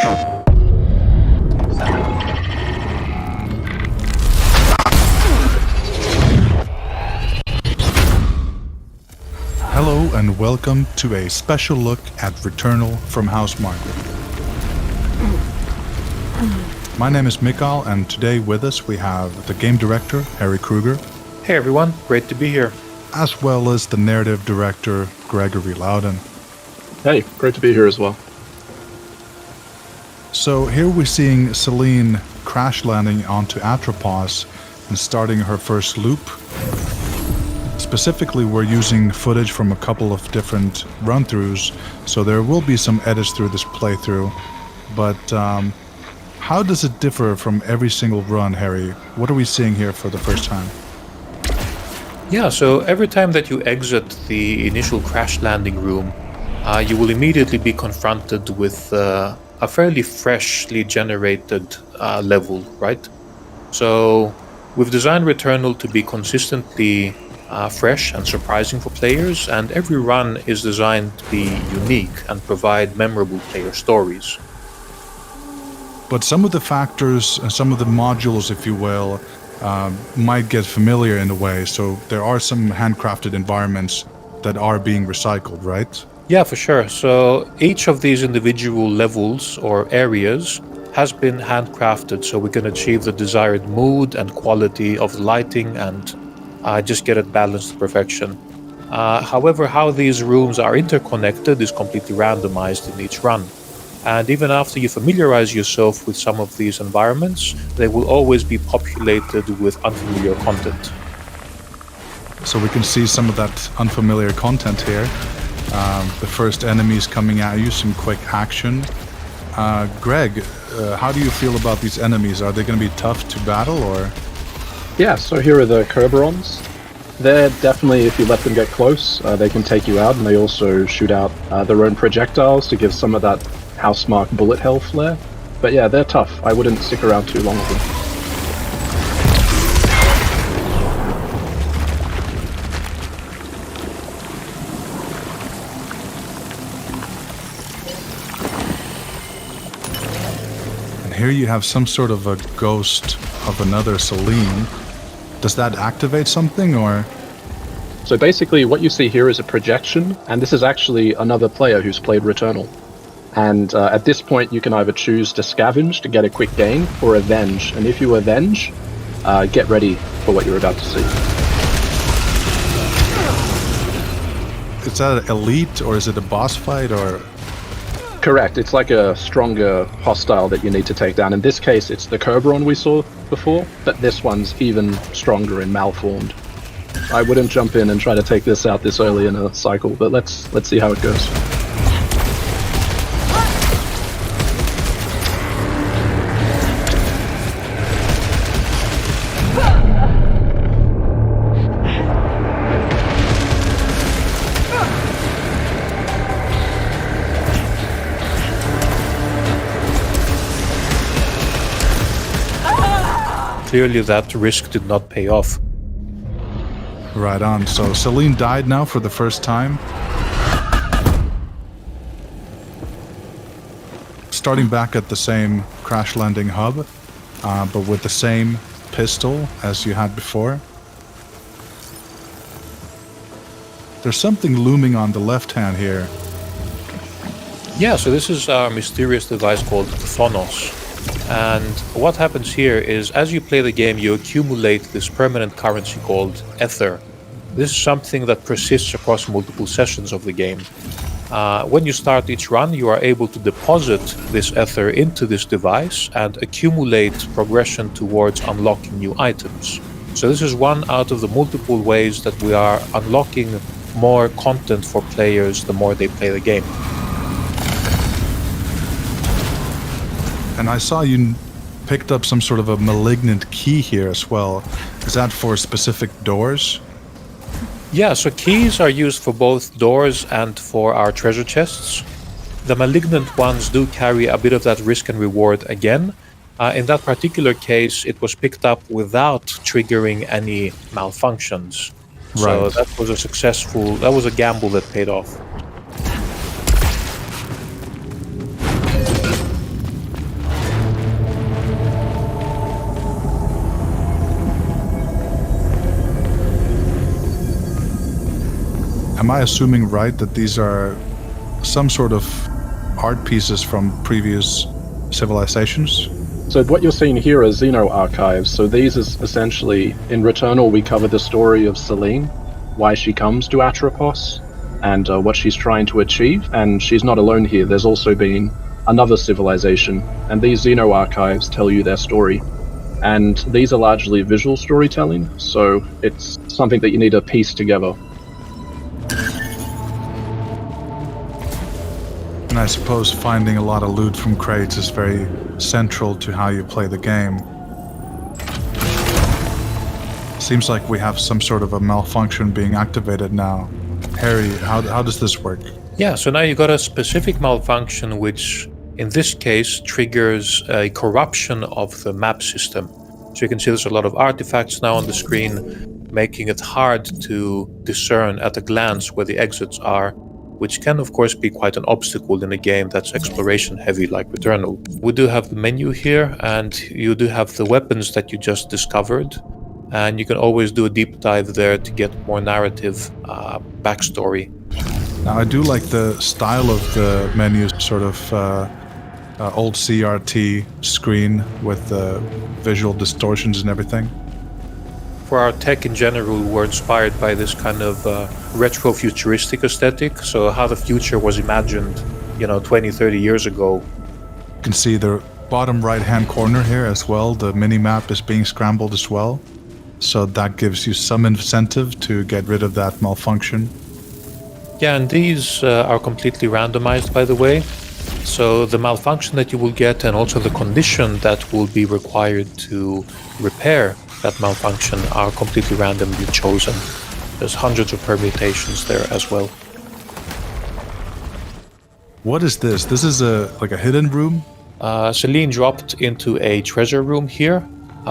Hello and welcome to a special look at Returnal from House Margaret. My name is Mikael, and today with us we have the game director, Harry Kruger. Hey everyone, great to be here. As well as the narrative director, Gregory Loudon. Hey, great to be here as well. So here we're seeing Celine crash landing onto Atropos and starting her first loop. Specifically, we're using footage from a couple of different run-throughs, so there will be some edits through this playthrough. But how does it differ from every single run, Harry? What are we seeing here for the first time? Yeah, so every time that you exit the initial crash landing room, you will immediately be confronted with a fairly freshly generated level, right? So we've designed Returnal to be consistently fresh and surprising for players, and every run is designed to be unique and provide memorable player stories. But some of the factors, some of the modules, if you will, might get familiar in a way, so there are some handcrafted environments that are being recycled, right? Yeah, for sure. So each of these individual levels or areas has been handcrafted so we can achieve the desired mood and quality of lighting and just get it balanced to perfection. However, how these rooms are interconnected is completely randomized in each run. And even after you familiarize yourself with some of these environments, they will always be populated with unfamiliar content. So we can see some of that unfamiliar content here. The first enemies coming at you, some quick action. Greg, how do you feel about these enemies? Are they going to be tough to battle, or...? Yeah, so here are the Kerberons. They're definitely, if you let them get close, they can take you out, and they also shoot out their own projectiles to give some of that Housemarque bullet hell flair. But yeah, they're tough. I wouldn't stick around too long with them. And here you have some sort of a ghost of another Celine. Does that activate something, or...? So basically what you see here is a projection, and this is actually another player who's played Returnal. And at this point you can either choose to scavenge to get a quick gain, or avenge. And if you avenge, get ready for what you're about to see. Is that elite, or is it a boss fight, or...? Correct, it's like a stronger hostile that you need to take down. In this case, it's the Kerberon we saw before, but this one's even stronger and malformed. I wouldn't jump in and try to take this out this early in a cycle, but let's see how it goes. Clearly that risk did not pay off. Right on. So Celine died now for the first time. Starting back at the same crash landing hub, but with the same pistol as you had before. There's something looming on the left hand here. Yeah, so this is our mysterious device called Phonos. And what happens here is, as you play the game, you accumulate this permanent currency called Ether. This is something that persists across multiple sessions of the game. When you start each run, you are able to deposit this Ether into this device and accumulate progression towards unlocking new items. So this is one out of the multiple ways that we are unlocking more content for players the more they play the game. And I saw you picked up some sort of a malignant key here as well. Is that for specific doors? Yeah, so keys are used for both doors and for our treasure chests. The malignant ones do carry a bit of that risk and reward again. In that particular case, it was picked up without triggering any malfunctions. So Right. that was a gamble that paid off. am I assuming right that these are some sort of art pieces from previous civilizations? So what you're seeing here are Xeno archives. So these is essentially, in Returnal, we cover the story of Selene, why she comes to Atropos, and what she's trying to achieve. And she's not alone here. There's also been another civilization, and these Xeno archives tell you their story. And these are largely visual storytelling, so it's something that you need to piece together. And I suppose finding a lot of loot from crates is very central to how you play the game. Seems like we have some sort of a malfunction being activated now. Harry, how does this work? Yeah, so now you got a specific malfunction which in this case triggers a corruption of the map system. So you can see there's a lot of artifacts now on the screen, making it hard to discern at a glance where the exits are, which can of course be quite an obstacle in a game that's exploration heavy like Returnal. We do have the menu here, and you do have the weapons that you just discovered, and you can always do a deep dive there to get more narrative backstory. Now I do like the style of the menu, sort of old CRT screen with the visual distortions and everything. For our tech in general, we're inspired by this kind of retro futuristic aesthetic. So how the future was imagined, 20, 30 years ago. You can see the bottom right hand corner here as well. The mini-map is being scrambled as well. So that gives you some incentive to get rid of that malfunction. Yeah, and these are completely randomized, by the way. So the malfunction that you will get and also the condition that will be required to repair that malfunction are completely randomly chosen. There's hundreds of permutations there as well. What is this? This is like a hidden room? Selene dropped into a treasure room here.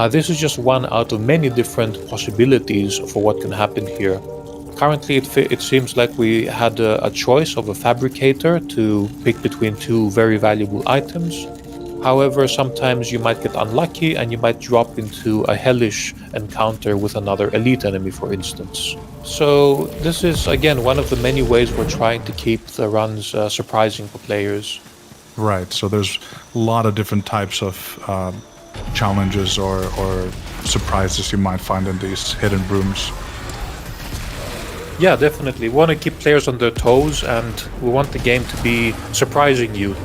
This is just one out of many different possibilities for what can happen here. Currently, it seems like we had a choice of a fabricator to pick between two very valuable items. However, sometimes you might get unlucky and you might drop into a hellish encounter with another elite enemy, for instance. So this is, again, one of the many ways we're trying to keep the runs surprising for players. Right, so there's a lot of different types of challenges or surprises you might find in these hidden rooms. Yeah, definitely. We want to keep players on their toes, and we want the game to be surprising you.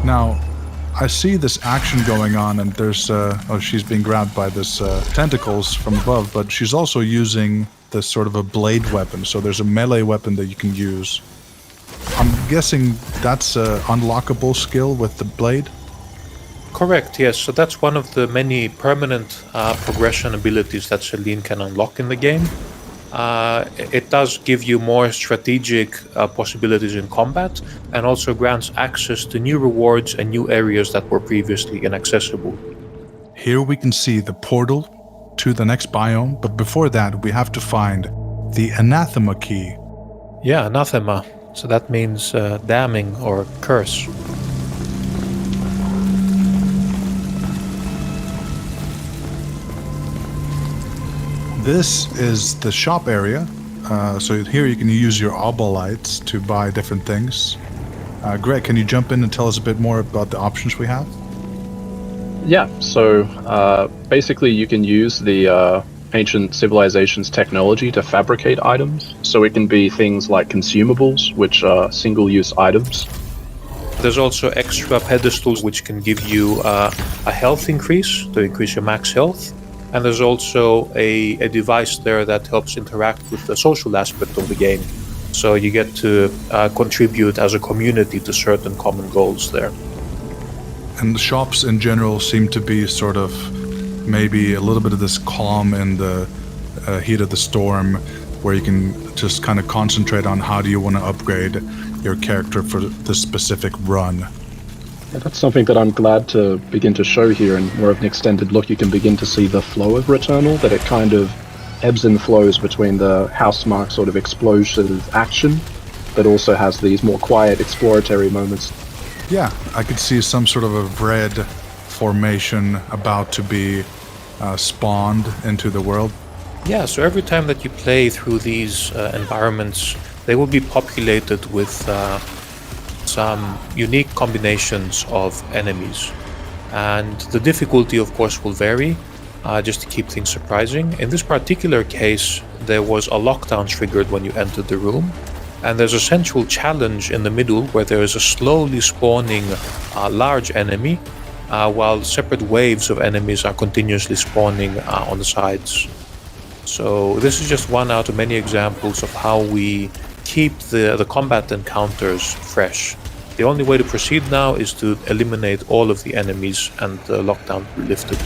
Now, I see this action going on, and there's she's being grabbed by this tentacles from above, but she's also using this sort of a blade weapon. So there's a melee weapon that you can use. I'm guessing that's an unlockable skill with the blade? Correct, yes. So that's one of the many permanent progression abilities that Selene can unlock in the game. It does give you more strategic possibilities in combat, and also grants access to new rewards and new areas that were previously inaccessible. Here we can see the portal to the next biome, but before that we have to find the anathema key. Yeah, anathema. So that means damning or curse. This is the shop area. So here you can use your obolites to buy different things. Greg, can you jump in and tell us a bit more about the options we have? Yeah, so basically you can use the ancient civilization's technology to fabricate items. So it can be things like consumables, which are single-use items. There's also extra pedestals which can give you a health increase, to increase your max health. And there's also a device there that helps interact with the social aspect of the game. So you get to contribute as a community to certain common goals there. And the shops in general seem to be sort of maybe a little bit of this calm in the heat of the storm, where you can just kind of concentrate on how do you want to upgrade your character for the specific run. Yeah, that's something that I'm glad to begin to show here in more of an extended look. You can begin to see the flow of Returnal, that it kind of ebbs and flows between the housemarque sort of explosive action but also has these more quiet exploratory moments. Yeah, I could see some sort of a red formation about to be spawned into the world. Yeah, so every time that you play through these environments, they will be populated with some unique combinations of enemies. And the difficulty, of course, will vary, just to keep things surprising. In this particular case, there was a lockdown triggered when you entered the room. And there's a central challenge in the middle where there is a slowly spawning large enemy, while separate waves of enemies are continuously spawning on the sides. So this is just one out of many examples of how we keep the combat encounters fresh. The only way to proceed now is to eliminate all of the enemies and the lockdown be lifted.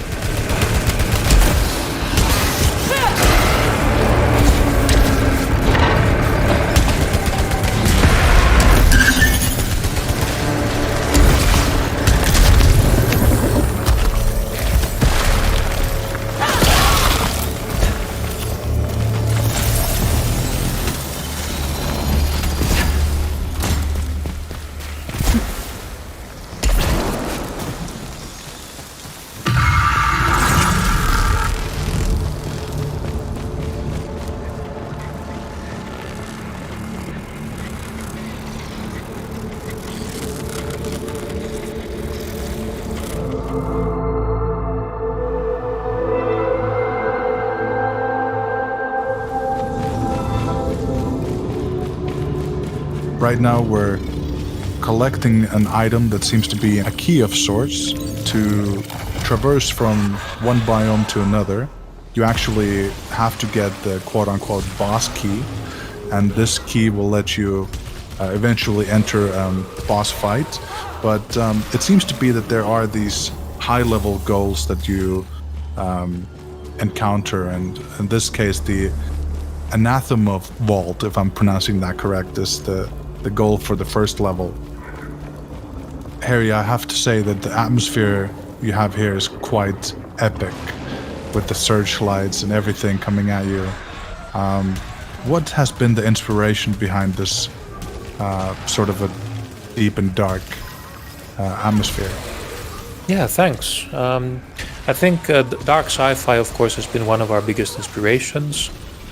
Right now we're collecting an item that seems to be a key of sorts to traverse from one biome to another. You actually have to get the quote-unquote boss key, and this key will let you eventually enter boss fight. But it seems to be that there are these high-level goals that you encounter, and in this case the Anathema Vault, if I'm pronouncing that correct, is the goal for the first level. Harry, I have to say that the atmosphere you have here is quite epic, with the searchlights and everything coming at you. What has been the inspiration behind this sort of a deep and dark atmosphere? Yeah, thanks. I think dark sci-fi, of course, has been one of our biggest inspirations,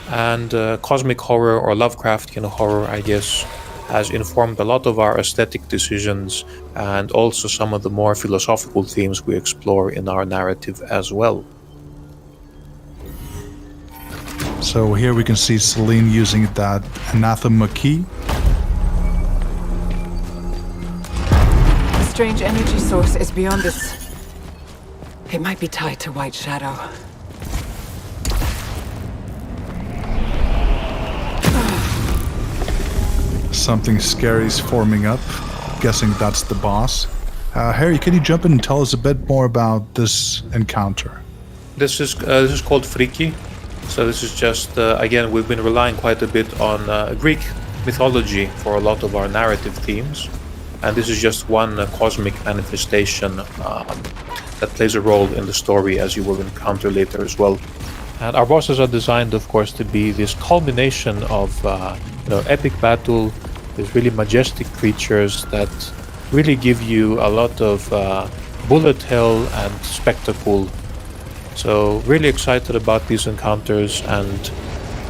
and cosmic horror or Lovecraftian horror, I guess, has informed a lot of our aesthetic decisions and also some of the more philosophical themes we explore in our narrative as well. So here we can see Celine using that Anathema key. The strange energy source is beyond this. It might be tied to White Shadow. Something scary is forming up. Guessing that's the boss. Harry, can you jump in and tell us a bit more about this encounter? This is called Freaky. So this is just, again, we've been relying quite a bit on Greek mythology for a lot of our narrative themes. And this is just one cosmic manifestation that plays a role in the story, as you will encounter later as well. And our bosses are designed, of course, to be this culmination of epic battle, these really majestic creatures that really give you a lot of bullet hell and spectacle. So really excited about these encounters and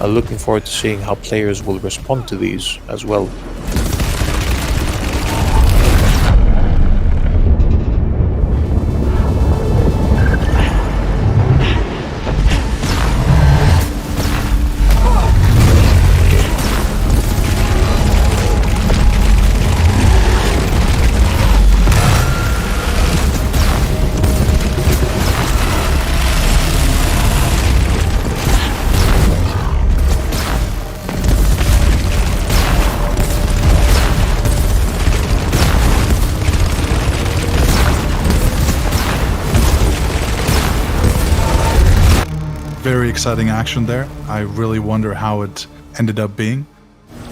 looking forward to seeing how players will respond to these as well. Very exciting action there. I really wonder how it ended up being.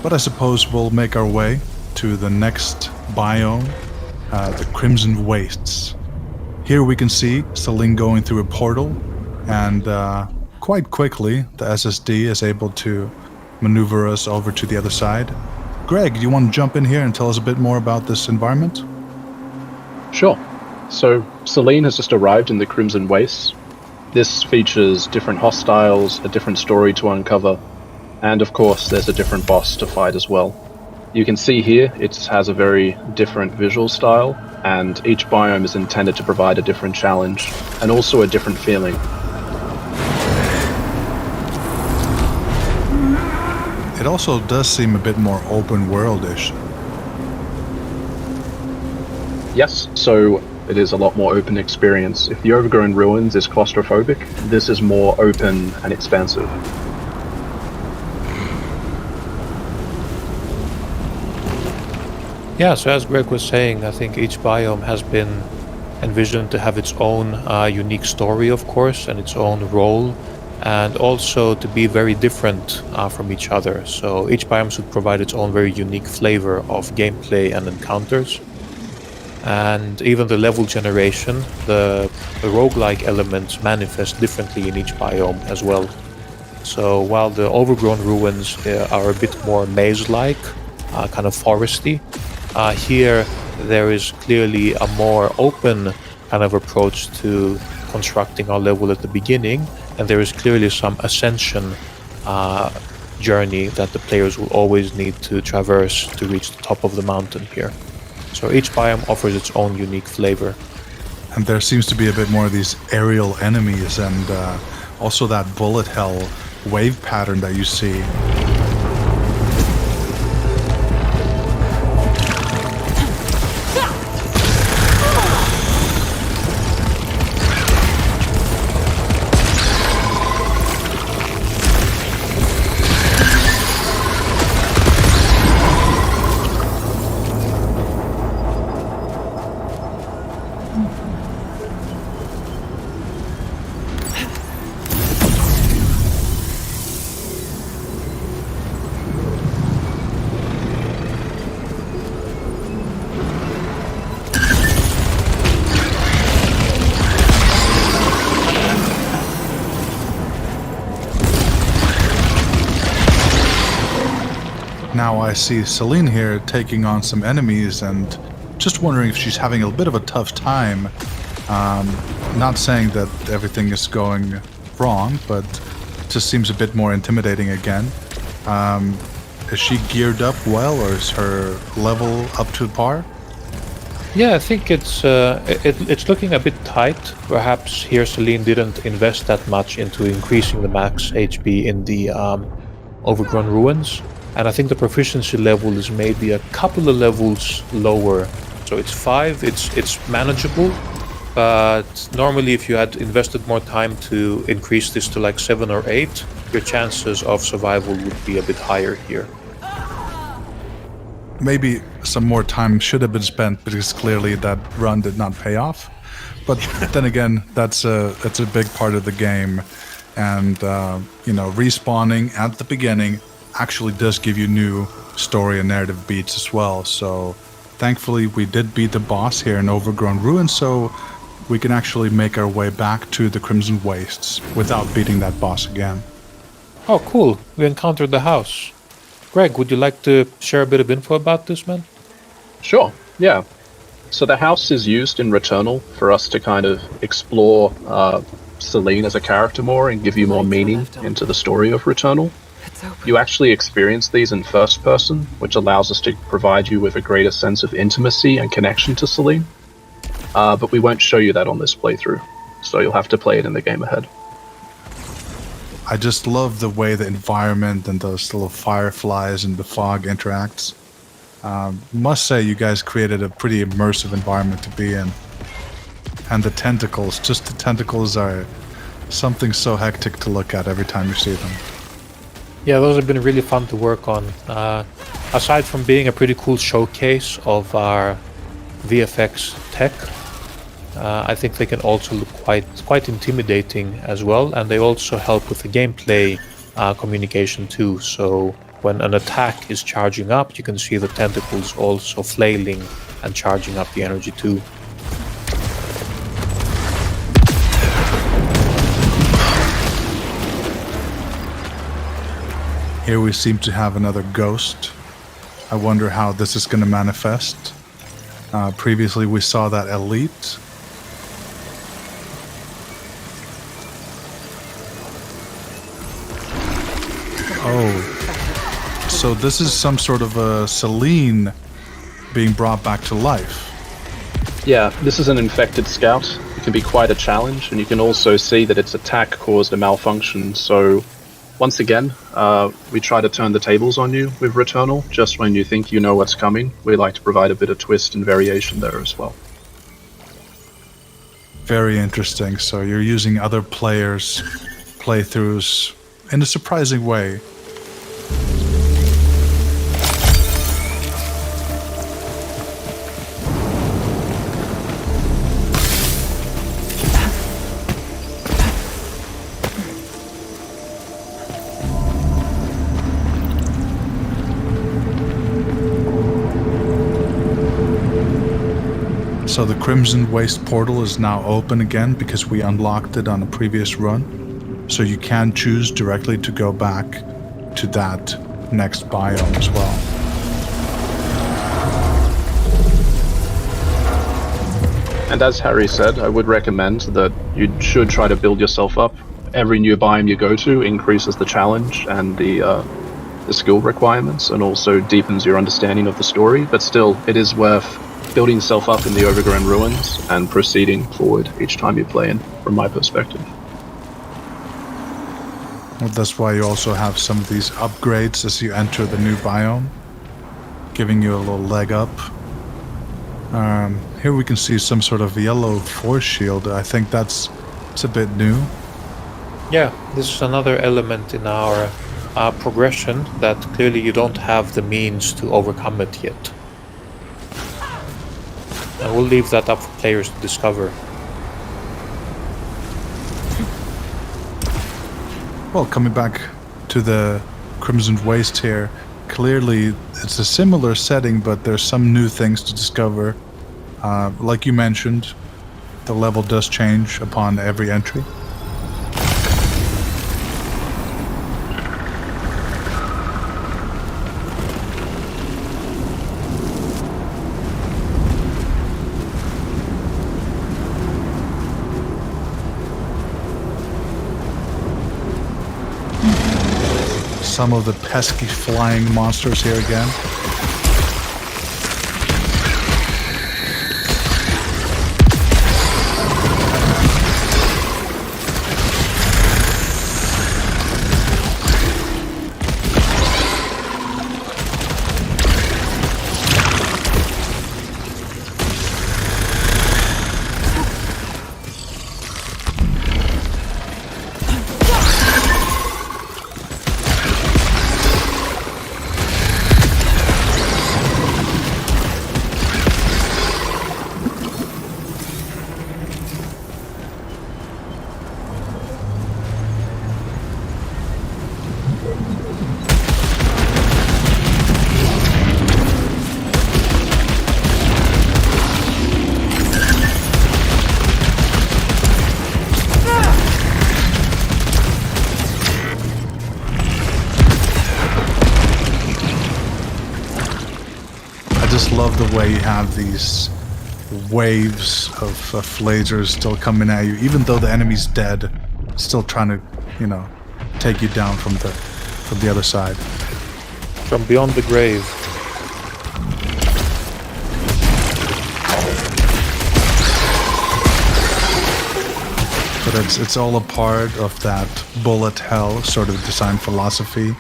But I suppose we'll make our way to the next biome, the Crimson Wastes. Here we can see Celine going through a portal, and quite quickly the SSD is able to maneuver us over to the other side. Greg, do you want to jump in here and tell us a bit more about this environment? Sure. So, Selene has just arrived in the Crimson Wastes. This features different hostiles, a different story to uncover, and of course there's a different boss to fight as well. You can see here it has a very different visual style, and each biome is intended to provide a different challenge, and also a different feeling. It also does seem a bit more open world-ish. Yes, so it is a lot more open experience. If the Overgrown Ruins is claustrophobic, this is more open and expansive. Yeah, so as Greg was saying, I think each biome has been envisioned to have its own unique story, of course, and its own role, and also to be very different from each other. So each biome should provide its own very unique flavor of gameplay and encounters. And even the level generation, the roguelike elements manifest differently in each biome as well. So while the Overgrown Ruins are a bit more maze-like, kind of foresty, here there is clearly a more open kind of approach to constructing our level at the beginning, and there is clearly some ascension journey that the players will always need to traverse to reach the top of the mountain here. So each biome offers its own unique flavor. And there seems to be a bit more of these aerial enemies and also that bullet hell wave pattern that you see. Now I see Selene here taking on some enemies and just wondering if she's having a bit of a tough time. Not saying that everything is going wrong, but it just seems a bit more intimidating again. Is she geared up well, or is her level up to par? Yeah, I think it's looking a bit tight. Perhaps here Selene didn't invest that much into increasing the max HP in the Overgrown Ruins. And I think the proficiency level is maybe a couple of levels lower. So it's 5, it's manageable. But normally if you had invested more time to increase this to like 7 or 8, your chances of survival would be a bit higher here. Maybe some more time should have been spent because clearly that run did not pay off. But then again, that's a big part of the game. And, respawning at the beginning actually does give you new story and narrative beats as well. So thankfully we did beat the boss here in Overgrown Ruins, so we can actually make our way back to the Crimson Wastes without beating that boss again. Oh, cool. We encountered the house. Greg, would you like to share a bit of info about this, man? Sure, yeah. So the house is used in Returnal for us to kind of explore Selene as a character more and give you more meaning into the story of Returnal. You actually experience these in first person, which allows us to provide you with a greater sense of intimacy and connection to Selene. But we won't show you that on this playthrough, so you'll have to play it in the game ahead. I just love the way the environment and those little fireflies and the fog interacts. Must say you guys created a pretty immersive environment to be in. And the tentacles, just the tentacles are something so hectic to look at every time you see them. Yeah, those have been really fun to work on. Aside from being a pretty cool showcase of our VFX tech, I think they can also look quite intimidating as well, and they also help with the gameplay communication too. So when an attack is charging up, you can see the tentacles also flailing and charging up the energy too. Here we seem to have another ghost. I wonder how this is going to manifest. Previously we saw that elite. Oh, so this is some sort of a Selene being brought back to life. Yeah, this is an infected scout. It can be quite a challenge, and you can also see that its attack caused a malfunction. So, once again, we try to turn the tables on you with Returnal. Just when you think you know what's coming, we like to provide a bit of twist and variation there as well. Very interesting. So you're using other players' playthroughs in a surprising way. So the Crimson Waste portal is now open again because we unlocked it on a previous run. So you can choose directly to go back to that next biome as well. And as Harry said, I would recommend that you should try to build yourself up. Every new biome you go to increases the challenge and the skill requirements, and also deepens your understanding of the story. But still, it is worth building yourself up in the overgrown ruins and proceeding forward each time you play in, from my perspective. Well, that's why you also have some of these upgrades as you enter the new biome, giving you a little leg up. Here we can see some sort of yellow force shield. I think it's a bit new. Yeah, this is another element in our progression that clearly you don't have the means to overcome it yet. And we'll leave that up for players to discover. Well, coming back to the Crimson Waste here, clearly it's a similar setting, but there's some new things to discover. Like you mentioned, the level does change upon every entry. Some of the pesky flying monsters here again. Love the way you have these waves of lasers still coming at you, even though the enemy's dead, still trying to, take you down from the other side. From beyond the grave. But it's all a part of that bullet hell sort of design philosophy,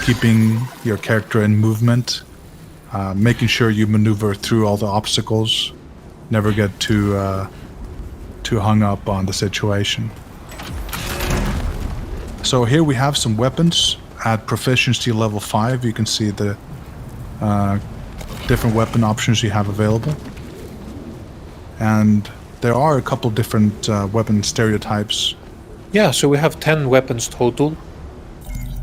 keeping your character in movement. Making sure you maneuver through all the obstacles, never get too hung up on the situation. So here we have some weapons at proficiency level 5. You can see the different weapon options you have available. And there are a couple different weapon stereotypes. Yeah, so we have 10 weapons total.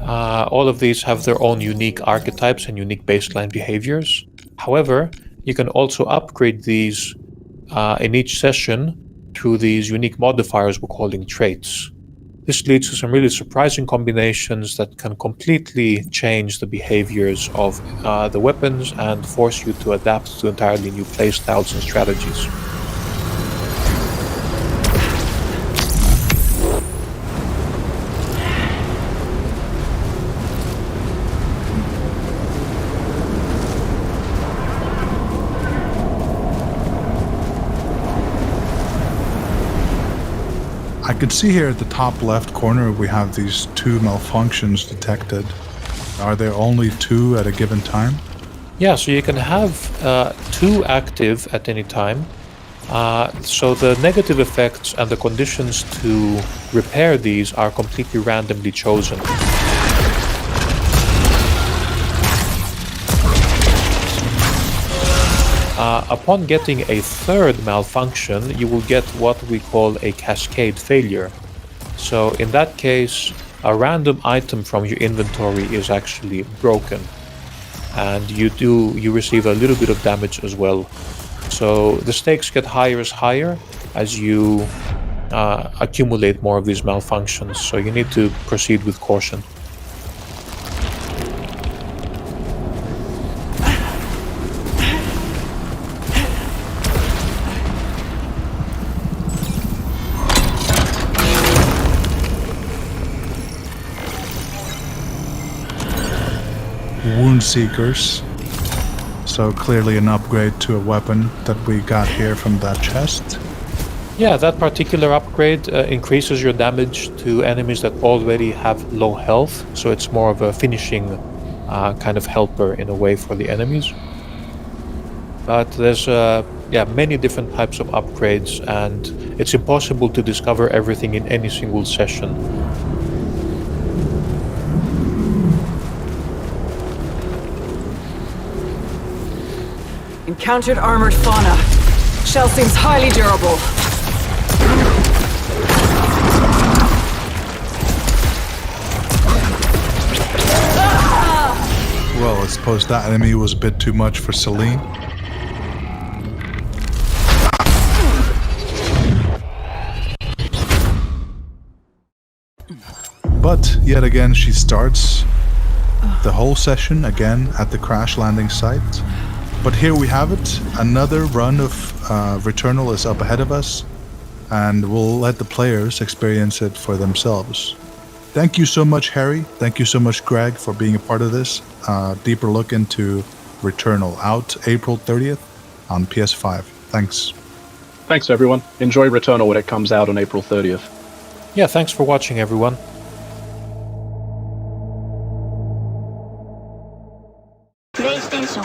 All of these have their own unique archetypes and unique baseline behaviors. However, you can also upgrade these in each session through these unique modifiers we're calling traits. This leads to some really surprising combinations that can completely change the behaviors of the weapons and force you to adapt to entirely new playstyles and strategies. I can see here at the top left corner we have these 2 malfunctions detected. Are there only 2 at a given time? Yeah, so you can have 2 active at any time. So the negative effects and the conditions to repair these are completely randomly chosen. Upon getting a 3rd malfunction, you will get what we call a cascade failure. So in that case, a random item from your inventory is actually broken, and you receive a little bit of damage as well. So the stakes get higher as you accumulate more of these malfunctions, so you need to proceed with caution. Wound Seekers. So clearly an upgrade to a weapon that we got here from that chest. Yeah, that particular upgrade increases your damage to enemies that already have low health, so it's more of a finishing kind of helper in a way for the enemies. But there's many different types of upgrades, and it's impossible to discover everything in any single session. Encountered armored fauna. Shell seems highly durable. Well, I suppose that enemy was a bit too much for Celine. But yet again she starts the whole session again at the crash landing site. But here we have it. Another run of Returnal is up ahead of us, and we'll let the players experience it for themselves. Thank you so much, Harry. Thank you so much, Greg, for being a part of this. Deeper look into Returnal, out April 30th on PS5. Thanks. Thanks, everyone. Enjoy Returnal when it comes out on April 30th. Yeah, thanks for watching, everyone. PlayStation